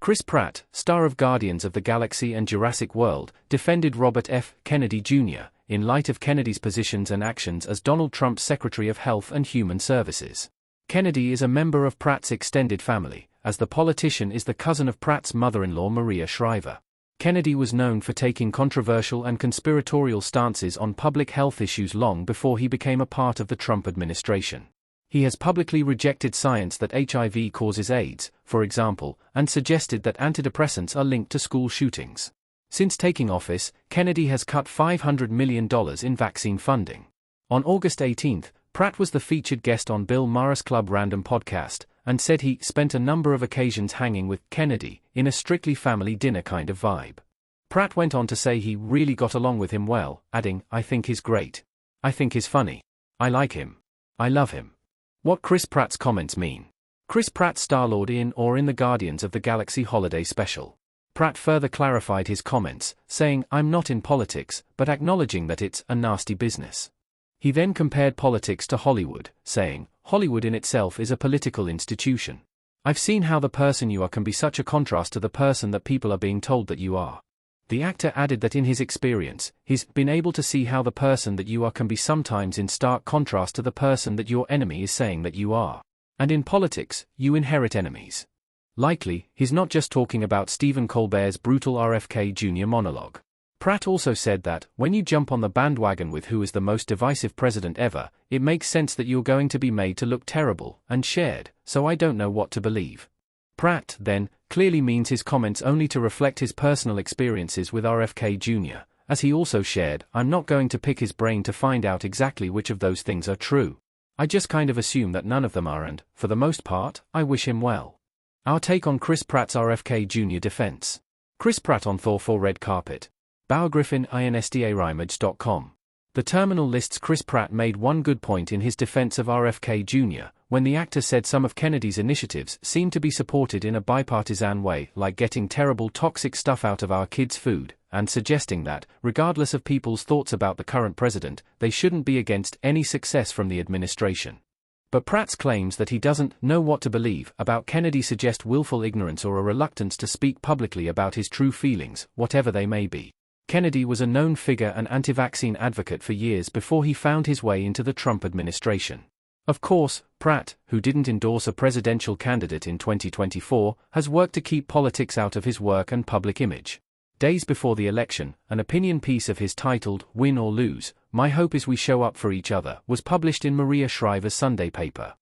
Chris Pratt, star of Guardians of the Galaxy and Jurassic World, defended Robert F. Kennedy Jr. in light of Kennedy's positions and actions as Donald Trump's Secretary of Health and Human Services. Kennedy is a member of Pratt's extended family, as the politician is the cousin of Pratt's mother-in-law Maria Shriver. Kennedy was known for taking controversial and conspiratorial stances on public health issues long before he became a part of the Trump administration. He has publicly rejected science that HIV causes AIDS, for example, and suggested that antidepressants are linked to school shootings. Since taking office, Kennedy has cut $500 million in vaccine funding. On August 18, Pratt was the featured guest on Bill Maher's Club Random podcast, and said he spent a number of occasions hanging with Kennedy, in a strictly family dinner kind of vibe. Pratt went on to say he really got along with him well, adding, "I think he's great. I think he's funny. I like him. I love him." What Chris Pratt's comments mean. Chris Pratt Star-Lord in or in the Guardians of the Galaxy holiday special. Pratt further clarified his comments, saying, "I'm not in politics, but acknowledging that it's a nasty business." He then compared politics to Hollywood, saying, "Hollywood in itself is a political institution. I've seen how the person you are can be such a contrast to the person that people are being told that you are." The actor added that in his experience, he's been able to see how the person that you are can be sometimes in stark contrast to the person that your enemy is saying that you are. And in politics, you inherit enemies. Likely, he's not just talking about Stephen Colbert's brutal RFK Jr. monologue. Pratt also said that, when you jump on the bandwagon with who is the most divisive president ever, it makes sense that you're going to be made to look terrible, and shared, so I don't know what to believe. Pratt, then, clearly means his comments only to reflect his personal experiences with RFK Jr., as he also shared, "I'm not going to pick his brain to find out exactly which of those things are true. I just kind of assume that none of them are and, for the most part, I wish him well." Our take on Chris Pratt's RFK Jr. defense. Chris Pratt on Thor 4 red carpet. Bauer Griffin INSTARimage.com. The Terminal lists Chris Pratt made one good point in his defense of RFK Jr., when the actor said some of Kennedy's initiatives seemed to be supported in a bipartisan way, like getting terrible toxic stuff out of our kids' food, and suggesting that, regardless of people's thoughts about the current president, they shouldn't be against any success from the administration. But Pratt's claims that he doesn't know what to believe about Kennedy suggest willful ignorance or a reluctance to speak publicly about his true feelings, whatever they may be. Kennedy was a known figure and anti-vaccine advocate for years before he found his way into the Trump administration. Of course, Pratt, who didn't endorse a presidential candidate in 2024, has worked to keep politics out of his work and public image. Days before the election, an opinion piece of his titled, "Win or Lose, My Hope Is We Show Up for Each Other," was published in Maria Shriver's Sunday paper.